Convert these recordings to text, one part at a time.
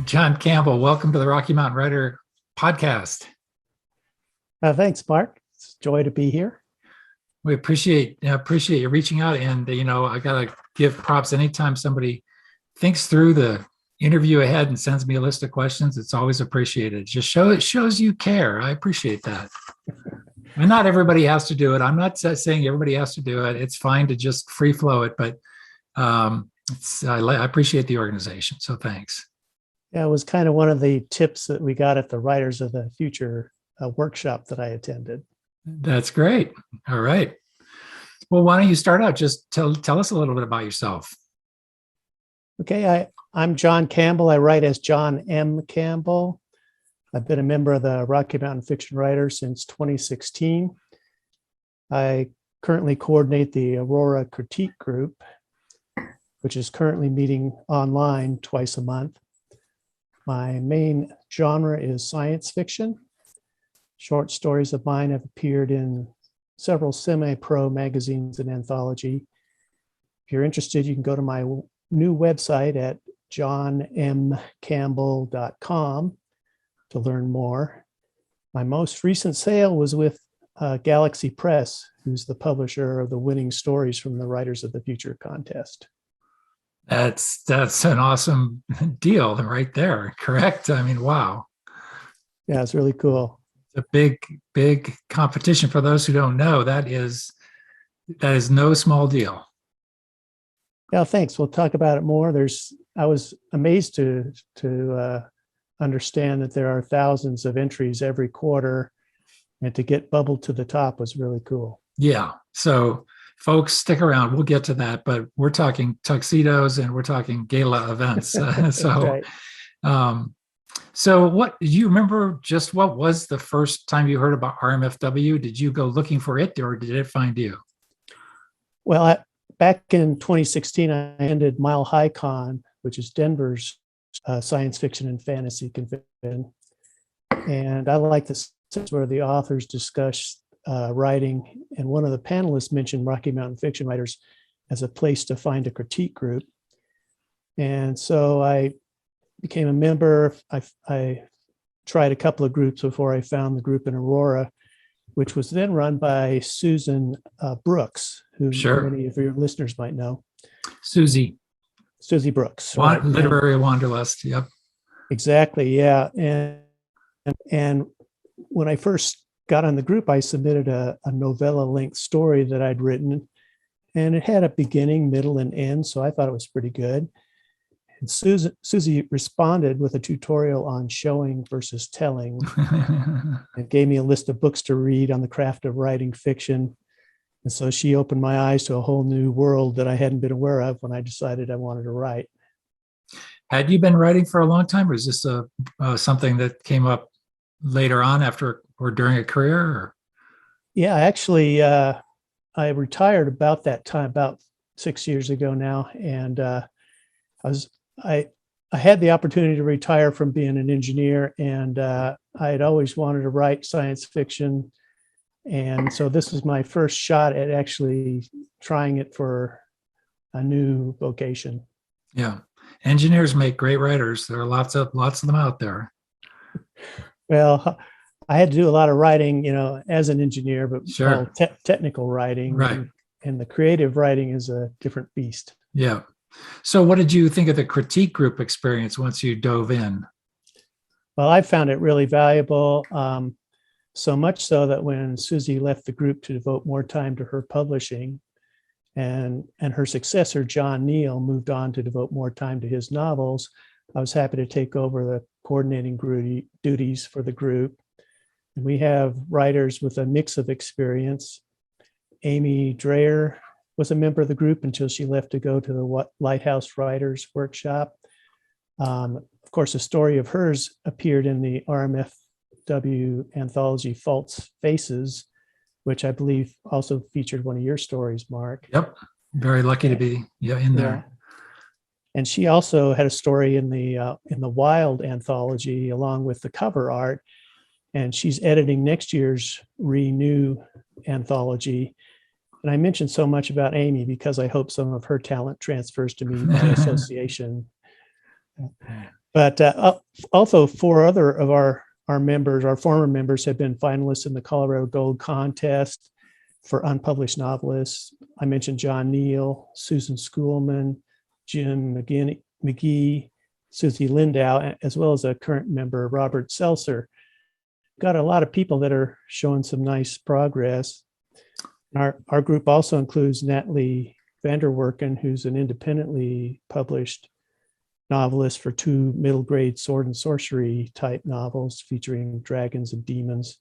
John Campbell, welcome to the Rocky Mountain Writer podcast. Thanks, Mark. It's a joy to be here. We appreciate you reaching out, and I gotta give props anytime somebody thinks through the interview ahead and sends me a list of questions. It's always appreciated. It shows you care. I appreciate that. And not everybody has to do it. I'm not saying everybody has to do it. It's fine to just free flow it, but I appreciate the organization. So thanks. Yeah, it was kind of one of the tips that we got at the Writers of the Future workshop that I attended. That's great. All right. Well, why don't you start out? Just tell us a little bit about yourself. Okay, I'm John Campbell. I write as John M. Campbell. I've been a member of the Rocky Mountain Fiction Writers since 2016. I currently coordinate the Aurora critique group, which is currently meeting online twice a month. My main genre is science fiction. Short stories of mine have appeared in several semi-pro magazines and anthology. If you're interested, you can go to my new website at johnmcampbell.com to learn more. My most recent sale was with Galaxy Press, who's the publisher of the winning stories from the Writers of the Future contest. That's an awesome deal right there. Correct. I mean, wow. Yeah, it's really cool. It's a big competition. For those who don't know, that is no small deal. Yeah, thanks. We'll talk about it more. I was amazed to understand that there are thousands of entries every quarter, and to get bubbled to the top was really cool. Yeah. So folks, stick around. We'll get to that, but we're talking tuxedos and we're talking gala events. Right. So what do you remember? Just what was the first time you heard about RMFW? Did you go looking for it, or did it find you? Well, back in 2016, I attended Mile High Con, which is Denver's science fiction and fantasy convention, and I like the sense where the authors discuss writing, and one of the panelists mentioned Rocky Mountain Fiction Writers as a place to find a critique group. And so I became a member. I tried a couple of groups before I found the group in Aurora, which was then run by Susan Brooks, who many of your listeners might know. Susie Brooks. Right? Literary wanderlust. Yep. Exactly. Yeah. And when I first got on the group, I submitted a novella-length story that I'd written, and it had a beginning, middle, and end, so I thought it was pretty good. And Susie responded with a tutorial on showing versus telling, and gave me a list of books to read on the craft of writing fiction. And so she opened my eyes to a whole new world that I hadn't been aware of when I decided I wanted to write. Had you been writing for a long time, or is this something that came up later on after or during a career? Or? Yeah, actually, I retired about that time, about 6 years ago now, and I had the opportunity to retire from being an engineer, and I had always wanted to write science fiction, and so this was my first shot at actually trying it for a new vocation. Yeah, engineers make great writers. There are lots of them out there. Well, I had to do a lot of writing, as an engineer, but sure. Technical writing, right? And the creative writing is a different beast. Yeah. So what did you think of the critique group experience once you dove in? Well, I found it really valuable, so much so that when Susie left the group to devote more time to her publishing, and her successor, John Neal, moved on to devote more time to his novels, I was happy to take over the coordinating duties for the group. And we have writers with a mix of experience. Amy Drayer was a member of the group until she left to go to the Lighthouse Writers Workshop. Of course, a story of hers appeared in the RMFW anthology False Faces, which I believe also featured one of your stories, Mark. Yep, very lucky to be in there. Yeah. And she also had a story in the Wild anthology along with the cover art, and she's editing next year's Renew anthology. And I mentioned so much about Amy because I hope some of her talent transfers to me by association. But also 4 other of our members, our former members, have been finalists in the Colorado Gold Contest for unpublished novelists. I mentioned John Neal, Susan Schoolman, Jim McGee, Susie Lindau, as well as a current member, Robert Seltzer. Got a lot of people that are showing some nice progress. Our group also includes Natalie Vanderwerken, who's an independently published novelist for 2 middle grade sword and sorcery type novels featuring dragons and demons.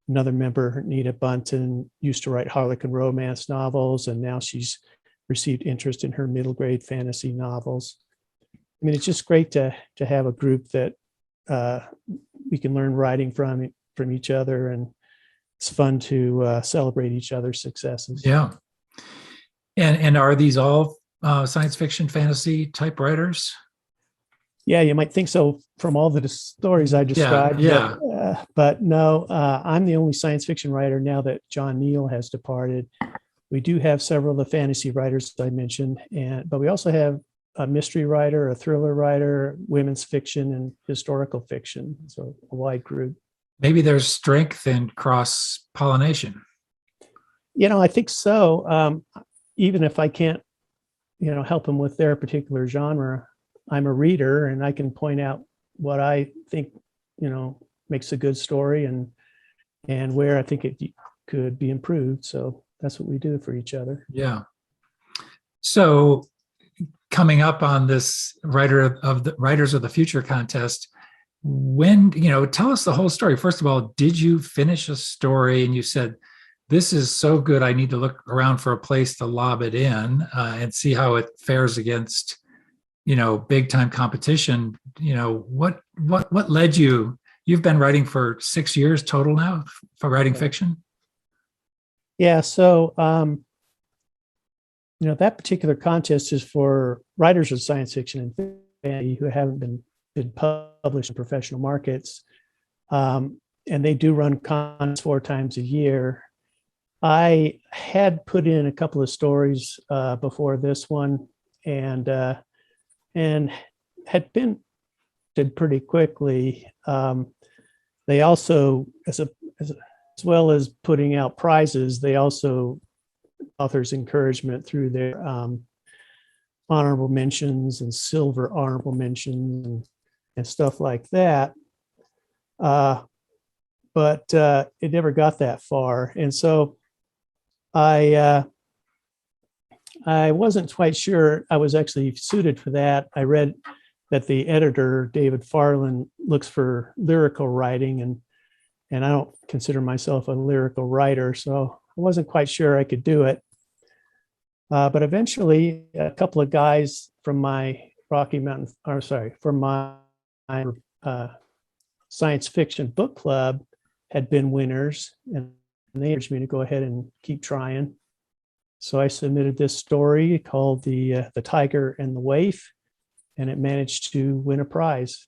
Another member, Nita Bunton, used to write Harlequin romance novels, and now she's received interest in her middle grade fantasy novels. I mean, it's just great to have a group that we can learn writing from each other, and it's fun to celebrate each other's successes. Yeah. And are these all science fiction fantasy type writers? Yeah, you might think so from all the stories I described. Yeah. But no, I'm the only science fiction writer now that John Neal has departed. We do have several of the fantasy writers I mentioned, but we also have a mystery writer, a thriller writer, women's fiction, and historical fiction. So a wide group. Maybe there's strength in cross-pollination. I think so. Even if I can't, help them with their particular genre, I'm a reader and I can point out what I think, makes a good story and where I think it could be improved. So that's what we do for each other. Yeah. So coming up on this Writers of the Future contest, when, tell us the whole story. First of all, did you finish a story and you said, this is so good, I need to look around for a place to lob it in and see how it fares against, big time competition? What led you? You've been writing for 6 years total now for writing fiction. Yeah. So, that particular contest is for writers of science fiction and fantasy who haven't been published in professional markets. And they do run cons 4 times a year. I had put in a couple of stories before this one and had been did pretty quickly. They also, as well as putting out prizes, they also authors encouragement through their honorable mentions and silver honorable mentions and stuff like that. But it never got that far. And so I wasn't quite sure I was actually suited for that. I read that the editor, David Farland, looks for lyrical writing, and I don't consider myself a lyrical writer, so I wasn't quite sure I could do it. But eventually, a couple of guys from my science fiction book club had been winners, and they urged me to go ahead and keep trying. So I submitted this story called The Tiger and the Waif, and it managed to win a prize.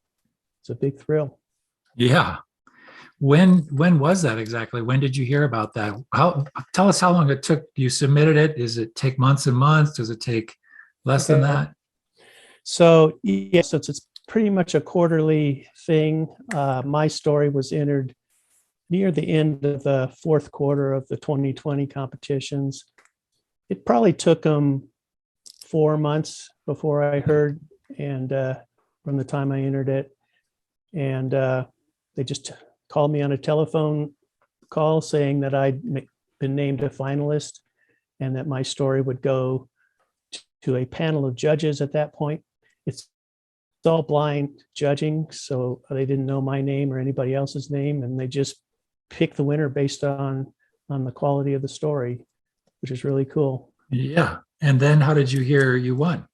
It's a big thrill. Yeah. When was that exactly? When did you hear about that? Tell us how long it took. You submitted it. Does it take months and months? Does it take less than that? So yes, it's pretty much a quarterly thing. My story was entered near the end of the 4th quarter of the 2020 competitions. It probably took them 4 months before I heard, and from the time I entered it, and they just called me on a telephone call saying that I'd been named a finalist and that my story would go to a panel of judges at that point. It's all blind judging, so they didn't know my name or anybody else's name, and they just picked the winner based on the quality of the story, which is really cool. Yeah. And then how did you hear you won?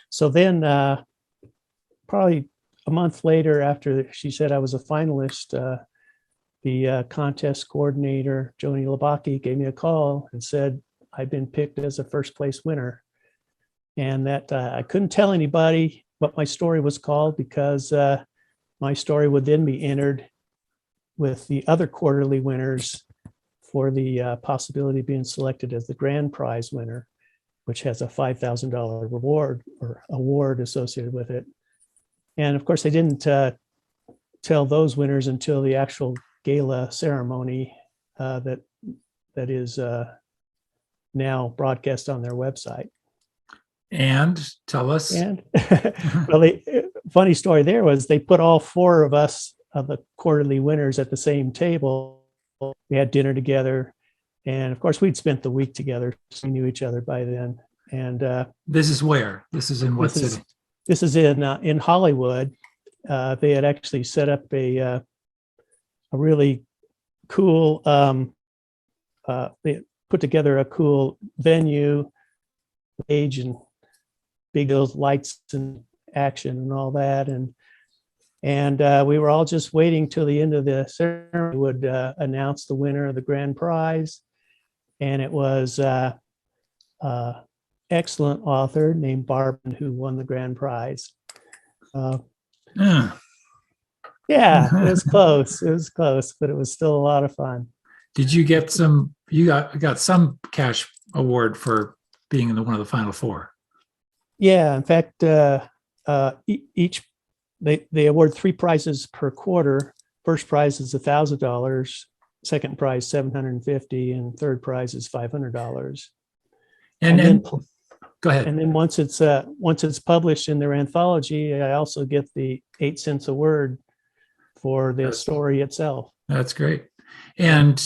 So then probably a month later, after she said I was a finalist, the contest coordinator, Joni Labaki, gave me a call and said I'd been picked as a first place winner, and that I couldn't tell anybody what my story was called because my story would then be entered with the other quarterly winners for the possibility of being selected as the grand prize winner, which has a $5,000 reward or award associated with it. And of course, they didn't tell those winners until the actual gala ceremony that is now broadcast on their website. And tell us. And well, funny story there was they put all four of us of the quarterly winners at the same table. We had dinner together, and of course, we'd spent the week together, so we knew each other by then. And this is where? This is in what city? This is in Hollywood. They had actually set up a really cool. They put together a cool venue, stage, and big those lights and action and all that, and we were all just waiting till the end of the ceremony would announce the winner of the grand prize, and it was excellent author named Barbara who won the grand prize. Yeah, it was close. It was close, but it was still a lot of fun. Did you get some? You got some cash award for being in one of the final four. Yeah, in fact, each they award 3 prizes per quarter. First prize is $1,000, second prize $750, and third prize is $500. And then go ahead. And then once it's published in their anthology, I also get the 8 cents a word for the story itself. That's great. And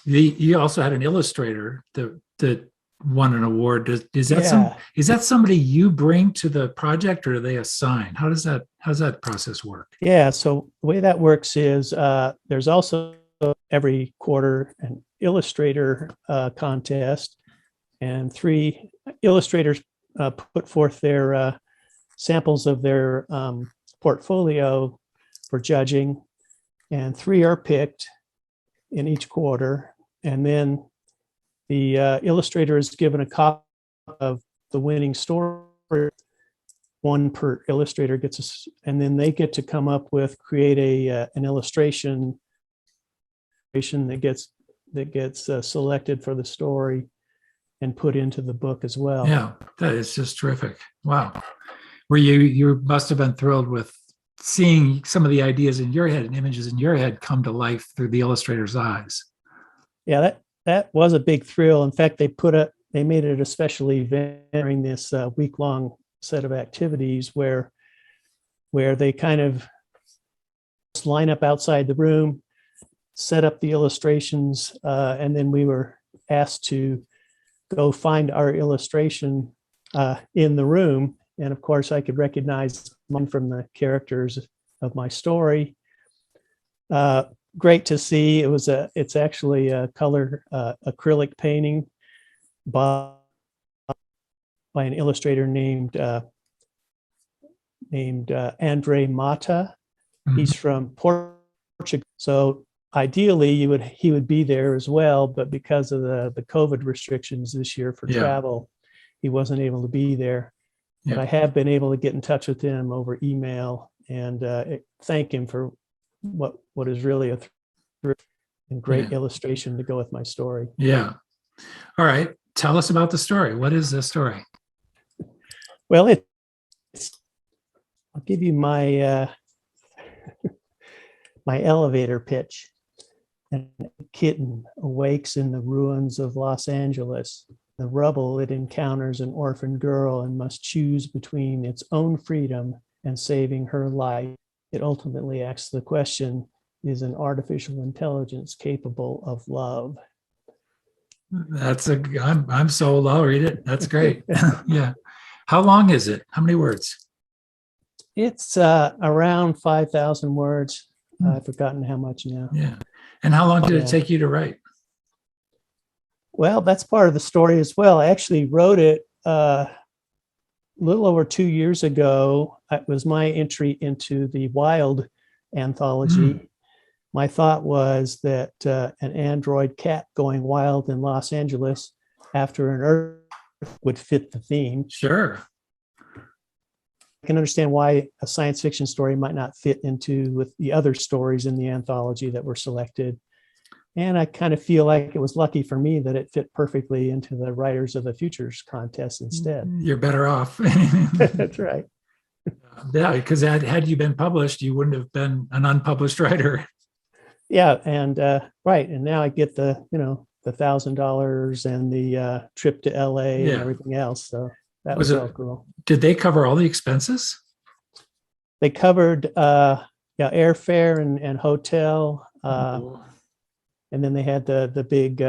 you also had an illustrator that won an award. Is that somebody you bring to the project, or do they assign? How does that process work? Yeah, so the way that works is there's also every quarter an illustrator contest, and 3 illustrators put forth their samples of their portfolio for judging, and 3 are picked in each quarter, and then the illustrator is given a copy of the winning story. 1 per illustrator gets and then they get to come up with create an illustration that gets selected for the story and put into the book as well. Yeah, that is just terrific. Wow. You must have been thrilled with seeing some of the ideas in your head and images in your head come to life through the illustrator's eyes. Yeah, that was a big thrill. In fact, they made it a special event during this week-long set of activities where they kind of line up outside the room, set up the illustrations, and then we were asked to go find our illustration in the room. And of course, I could recognize one from the characters of my story. Great to see. It's actually a color acrylic painting by an illustrator named Andre Mata. Mm-hmm. He's from Portugal. So ideally he would be there as well, but because of the COVID restrictions this year for travel, he wasn't able to be there. Yeah. But I have been able to get in touch with him over email and thank him for what is really a great illustration to go with my story. Yeah. All right. Tell us about the story. What is the story? Well, I'll give you my my elevator pitch. A kitten awakes in the ruins of Los Angeles. The rubble, it encounters an orphan girl and must choose between its own freedom and saving her life. It ultimately asks the question, is an artificial intelligence capable of love? I'm sold. I'll read it. That's great. Yeah. How long is it? How many words? It's around 5,000 words. I've forgotten how much now. Yeah. And how long did it take you to write? Well, that's part of the story as well. I actually wrote it a little over 2 years ago. It was my entry into the Wild anthology. My thought was that an android cat going wild in Los Angeles after an earth would fit the theme. Sure. I can understand why a science fiction story might not fit into with the other stories in the anthology that were selected. And I kind of feel like it was lucky for me that it fit perfectly into the Writers of the Futures contest instead. You're better off. That's right. Yeah, because had you been published, you wouldn't have been an unpublished writer. Yeah, and right, and now I get the $1,000 and the trip to LA and Yeah. everything else. So that Was was it, all cool. did they cover all the expenses? They covered yeah, airfare and hotel, and then they had the big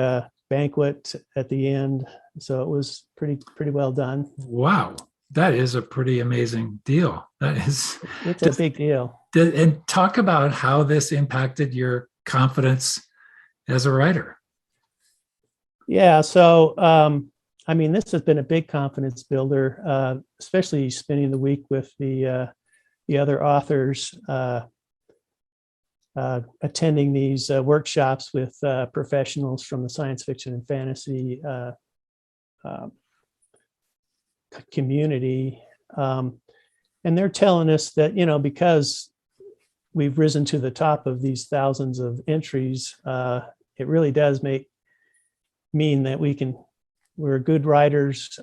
banquet at the end. So it was pretty well done. Wow. That is a pretty amazing deal. That is, It's a big deal. and talk about how this impacted your confidence as a writer. Yeah. So, I mean, this has been a big confidence builder, especially spending the week with the other authors, attending these workshops with professionals from the science fiction and fantasy community. And they're telling us that, because we've risen to the top of these thousands of entries, it really does mean that we're good writers.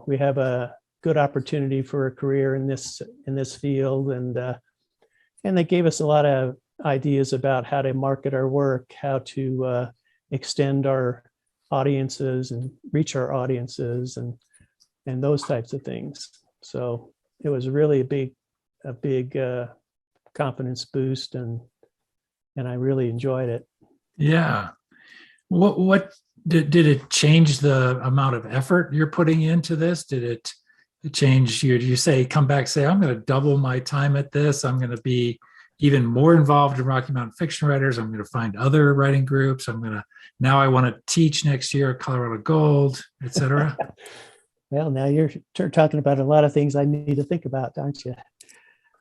We have a good opportunity for a career in this field, and they gave us a lot of ideas about how to market our work, how to extend our audiences and reach our audiences, and those types of things. So it was really a big confidence boost, and I really enjoyed it. Yeah. What did it change the amount of effort you're putting into this? Did it change you? Do you come back, say, I'm going to double my time at this. I'm going to be even more involved in Rocky Mountain fiction writers. I'm going to find other writing groups. Now I want to teach next year at Colorado Gold, et cetera. Well, now you're talking about a lot of things I need to think about, don't you?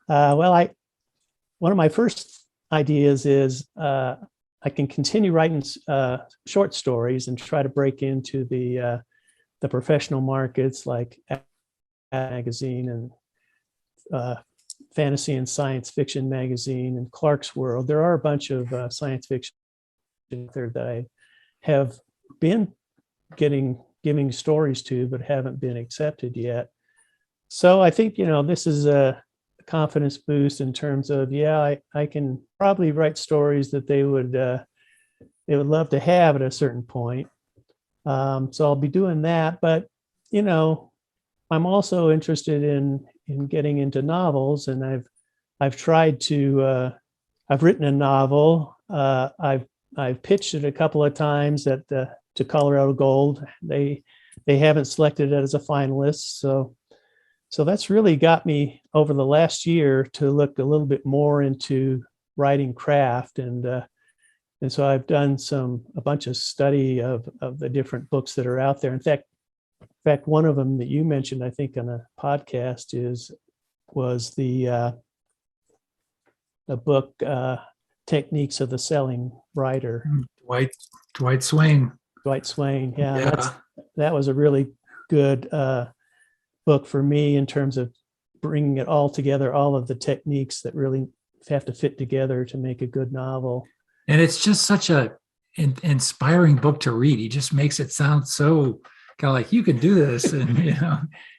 One of my first ideas is I can continue writing short stories and try to break into the professional markets like magazine and fantasy and science fiction magazine and Clark's World. There are a bunch of science fiction there that I have been giving stories to, but haven't been accepted yet. So I think, this is a confidence boost in terms of, I can probably write stories that they would love to have at a certain point. So I'll be doing that, but I'm also interested in getting into novels, and I've tried to I've written a novel. I've pitched it a couple of times to Colorado Gold. They haven't selected it as a finalist, so that's really got me over the last year to look a little bit more into writing craft, and so I've done a bunch of study of the different books that are out there. In fact, one of them that you mentioned, I think, on a podcast was the book Techniques of the Selling Writer. Dwight Swain. Dwight Swain. Yeah. That was a really good book for me in terms of bringing it all together, all of the techniques that really have to fit together to make a good novel. And it's just such a inspiring book to read. He just makes it sound so kind of like you can do this, and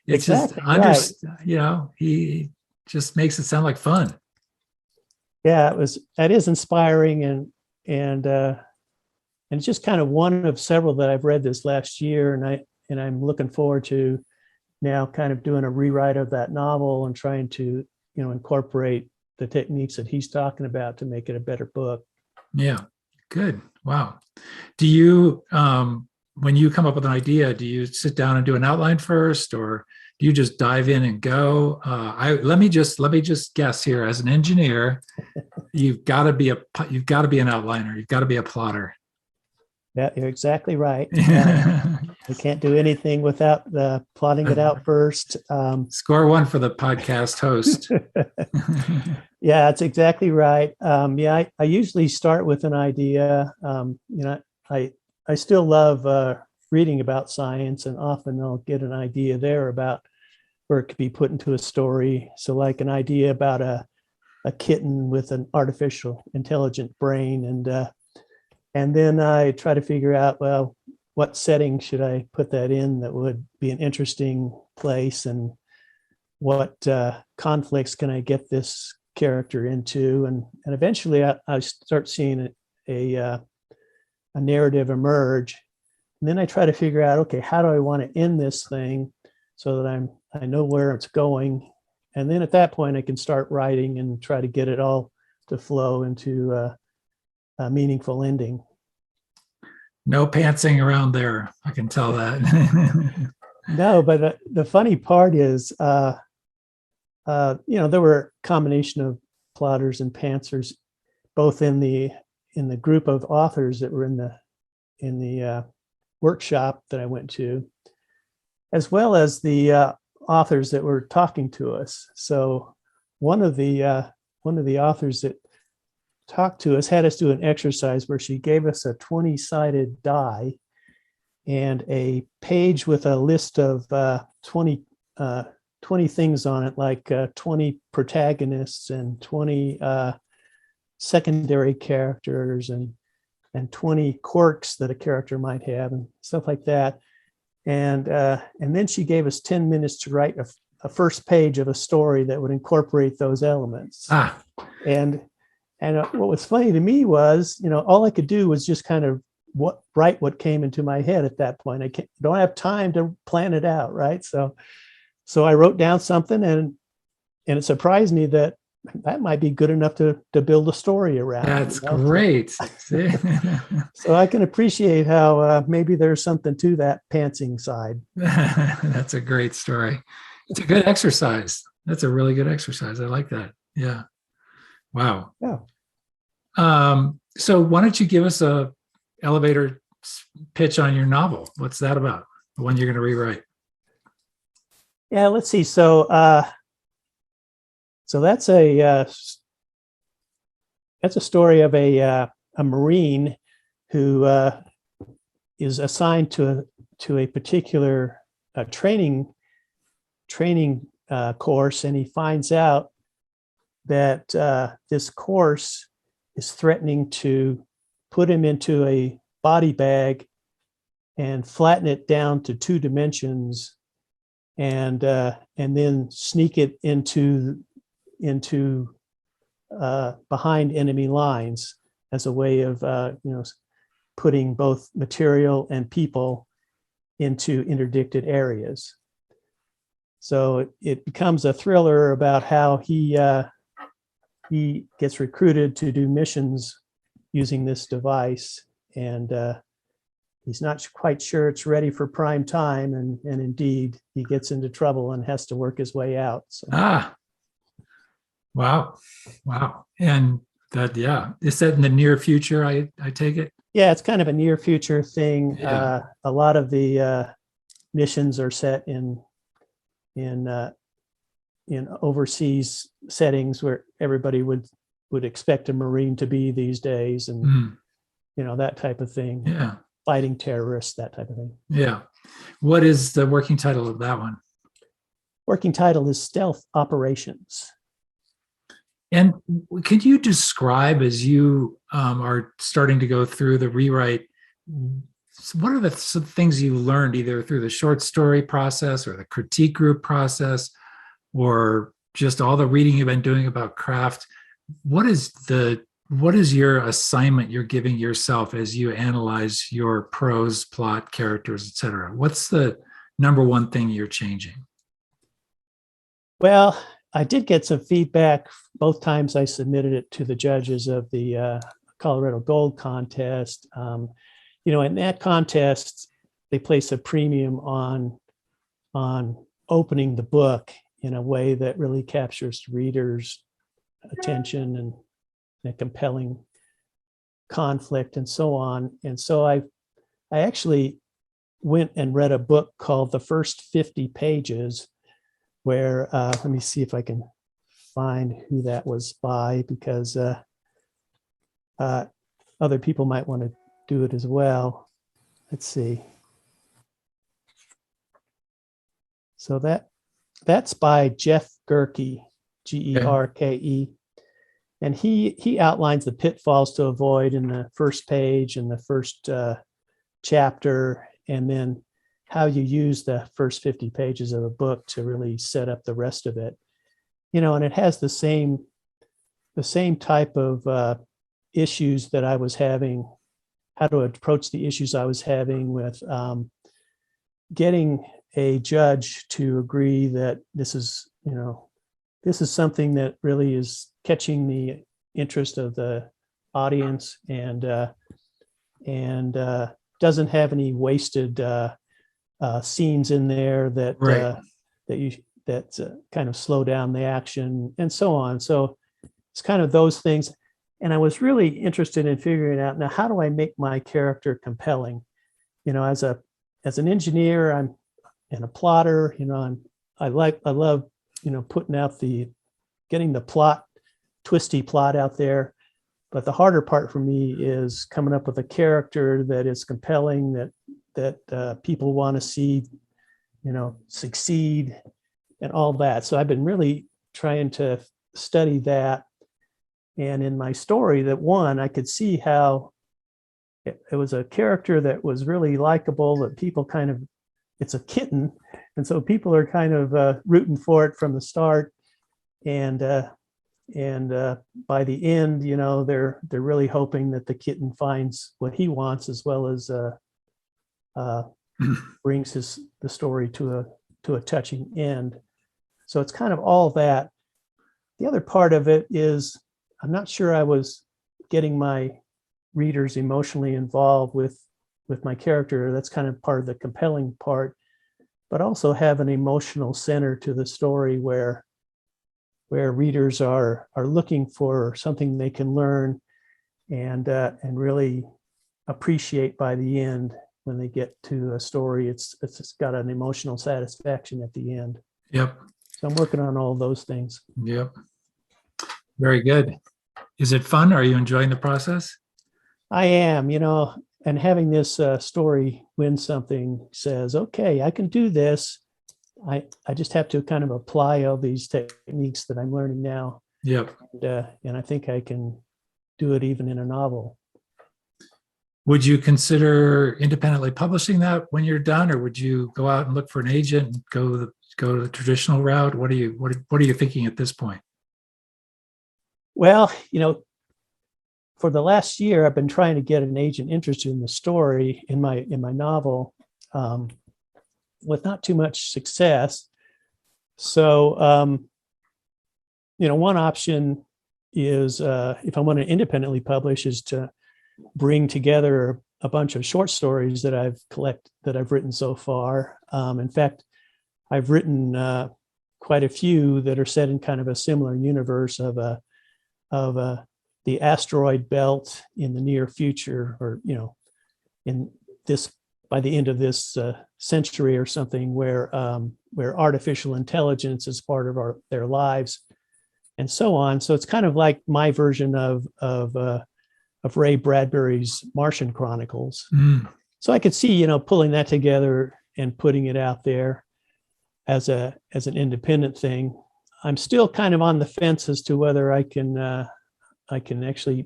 it's exactly just right. He just makes it sound like fun. Yeah, that is inspiring, and it's just kind of one of several that I've read this last year, and I'm looking forward to now kind of doing a rewrite of that novel and trying to incorporate the techniques that he's talking about to make it a better book. Yeah, good. Wow. Do you when you come up with an idea, do you sit down and do an outline first, or do you just dive in and go? Let me just guess here. As an engineer, you've got to be an outliner. You've got to be a plotter. Yeah, you're exactly right. We can't do anything without plotting it out first. Score one for the podcast host. Yeah, that's exactly right. I usually start with an idea. I still love reading about science, and often I'll get an idea there about where it could be put into a story. So like an idea about a kitten with an artificial intelligent brain, and then I try to figure out, well, what setting should I put that in that would be an interesting place, and what conflicts can I get this character into, and eventually I start seeing a narrative emerge, and then I try to figure out, okay, how do I want to end this thing so that I know where it's going, and then at that point I can start writing and try to get it all to flow into a meaningful ending. No pantsing around there. I can tell that. No, but the funny part is, there were a combination of plotters and pantsers, both in the group of authors that were in the workshop that I went to, as well as the authors that were talking to us. So one of the authors that talked to us had us do an exercise where she gave us a 20-sided die and a page with a list of 20 things on it, like 20 protagonists and 20 secondary characters and 20 quirks that a character might have and stuff like that. And then she gave us 10 minutes to write a first page of a story that would incorporate those elements. And what was funny to me was, all I could do was just kind of write what came into my head at that point. I don't have time to plan it out, right? So I wrote down something, and it surprised me that might be good enough to build a story around. That's great. So I can appreciate how maybe there's something to that pantsing side. That's a great story. It's a good exercise. That's a really good exercise. I like that. Yeah. Wow. Yeah. So why don't you give us a elevator pitch on your novel? What's that about? The one you're going to rewrite? Yeah, let's see. So that's a story of a Marine who is assigned to a particular training course, and he finds out that this course is threatening to put him into a body bag and flatten it down to 2 dimensions, and then sneak it into behind enemy lines as a way of putting both material and people into interdicted areas. So it becomes a thriller about how he gets recruited to do missions using this device, and he's not quite sure it's ready for prime time, and indeed he gets into trouble and has to work his way out. So. Wow. And that, is that in the near future, I take it? Yeah, it's kind of a near future thing. Yeah. A lot of the missions are set in overseas settings where everybody would expect a Marine to be these days, and that type of thing. Yeah. Fighting terrorists, that type of thing. Yeah. What is the working title of that one? Working title is Stealth Operations. And could you describe, as you are starting to go through the rewrite, what are the things you learned either through the short story process or the critique group process, or just all the reading you've been doing about craft? What is your assignment you're giving yourself as you analyze your prose, plot, characters, etc.? What's the number one thing you're changing? Well, I did get some feedback both times I submitted it to the judges of the Colorado Gold contest. In that contest, they place a premium on opening the book in a way that really captures the reader's attention and a compelling conflict and so on. And so I actually went and read a book called The First 50 Pages, where let me see if I can find who that was by, because other people might want to do it as well. Let's see. So that's by Jeff Gerke, Gerke. And he outlines the pitfalls to avoid in the first page and the first chapter. And then how you use the first 50 pages of a book to really set up the rest of it. And it has the same type of issues that I was having, how to approach the issues I was having with getting a judge to agree that this is something that really is catching the interest of the audience and doesn't have any wasted scenes in there that Right. that kind of slow down the action and so on. So it's kind of those things. And I was really interested in figuring out, now, how do I make my character compelling? As an engineer, and a plotter, I love, putting out getting the twisty plot out there. But the harder part for me is coming up with a character that is compelling, that people want to see, succeed and all that. So I've been really trying to study that. And in my story, I could see how it was a character that was really likable, that people it's a kitten. And so people are kind of rooting for it from the start. And by the end, they're really hoping that the kitten finds what he wants, as well as brings the story to a touching end. So it's kind of all that. The other part of it is, I'm not sure I was getting my readers emotionally involved with my character. That's kind of part of the compelling part, but also have an emotional center to the story where readers are looking for something they can learn and really appreciate by the end. When they get to a story, it's got an emotional satisfaction at the end. Yep. So I'm working on all those things. Yep. Very good. Is it fun? Are you enjoying the process? I am, and having this story win something says, okay, I can do this. I just have to kind of apply all these techniques that I'm learning now. Yep. And I think I can do it even in a novel. Would you consider independently publishing that when you're done, or would you go out and look for an agent and go the traditional route? What are you thinking at this point? Well, for the last year, I've been trying to get an agent interested in the story in my novel, with not too much success. So, one option is, if I want to independently publish, is to bring together a bunch of short stories that I've written so far. In fact, I've written quite a few that are set in kind of a similar universe of the asteroid belt in the near future, or by the end of this century or something, where artificial intelligence is part of their lives, and so on. So it's kind of like my version of Ray Bradbury's Martian Chronicles. Mm. So I could see, pulling that together and putting it out there as an independent thing. I'm still kind of on the fence as to whether I can actually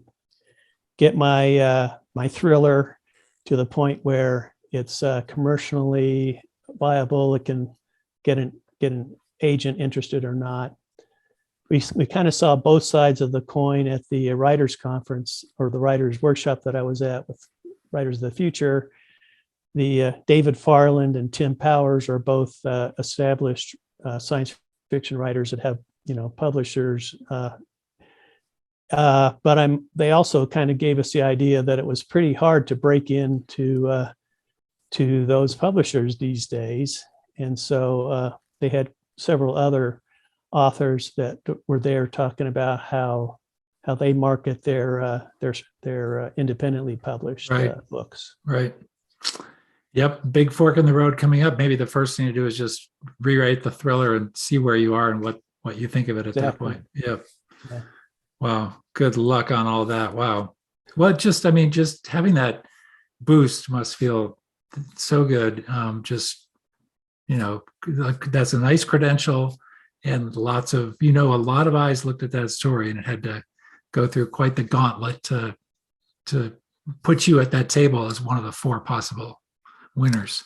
get my thriller to the point where it's commercially viable. It can get an agent interested or not. We kind of saw both sides of the coin at the writers' conference, or the writers' workshop that I was at with Writers of the Future. The David Farland and Tim Powers are both established science fiction writers that have publishers. But they also kind of gave us the idea that it was pretty hard to break into to those publishers these days, and so they had several other authors that were there talking about how they market their independently published books. Right. Yep. Big fork in the road coming up. Maybe the first thing to do is just rewrite the thriller and see where you are and what you think of it at that point. Yep. Yeah. Wow. Good luck on all that. Wow. Well, just having that boost must feel so good. That's a nice credential, and lots of, a lot of eyes looked at that story, and it had to go through quite the gauntlet to put you at that table as one of the 4 possible winners.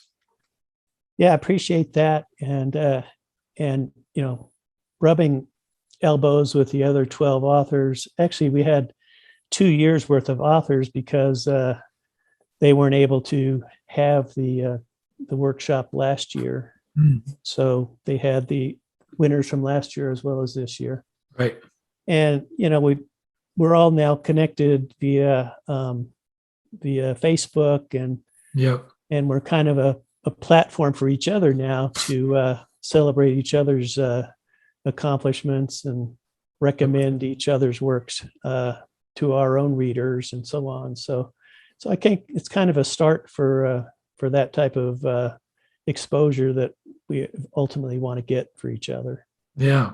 Yeah, I appreciate that. And, rubbing elbows with the other 12 authors. Actually, we had 2 years worth of authors because they weren't able to have the workshop last year. Mm, So they had the winners from last year as well as this year. right. And, we're all now connected via Facebook, Yep. and we're kind of a platform for each other now to celebrate each other's accomplishments and recommend each other's works to our own readers and so on. So I think it's kind of a start for that type of exposure that we ultimately want to get for each other. Yeah.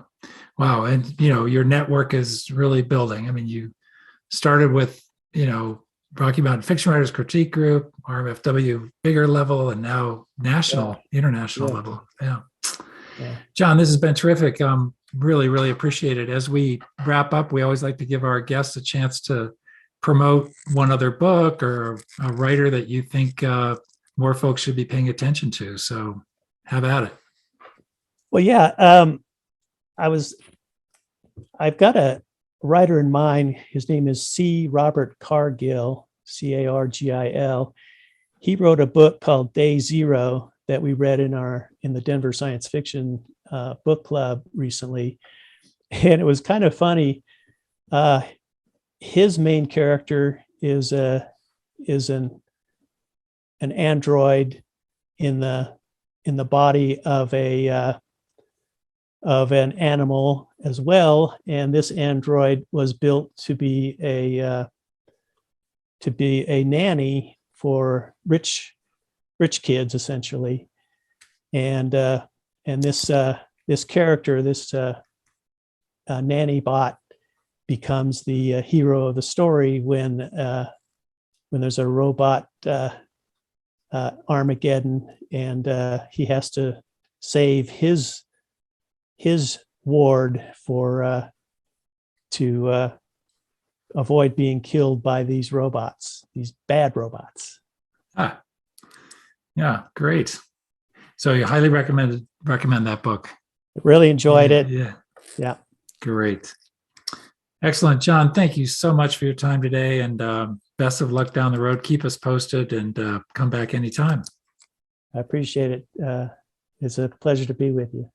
Wow. And, your network is really building. I mean, you started with, Rocky Mountain Fiction Writers Critique Group, RMFW, bigger level, and now national, international Yeah. level. Yeah. Yeah. John, this has been terrific. Really, really appreciate it. As we wrap up, we always like to give our guests a chance to promote one other book or a writer that you think more folks should be paying attention to. So have at it. Well, yeah. I've got a writer in mind. His name is C. Robert Cargill, Cargil. He wrote a book called Day Zero that we read in the Denver Science Fiction book club recently, and it was kind of funny. His main character is an android in the body of an animal as well, and this android was built to be a nanny for rich kids, essentially. And this character, this nanny bot, becomes the hero of the story when there's a robot Armageddon, and he has to save his ward to avoid being killed by these bad robots. Yeah, great. So you highly recommend that book. Really enjoyed it. Yeah. Great. Excellent. John, thank you so much for your time today, and best of luck down the road. Keep us posted and come back anytime. I appreciate it. It's a pleasure to be with you.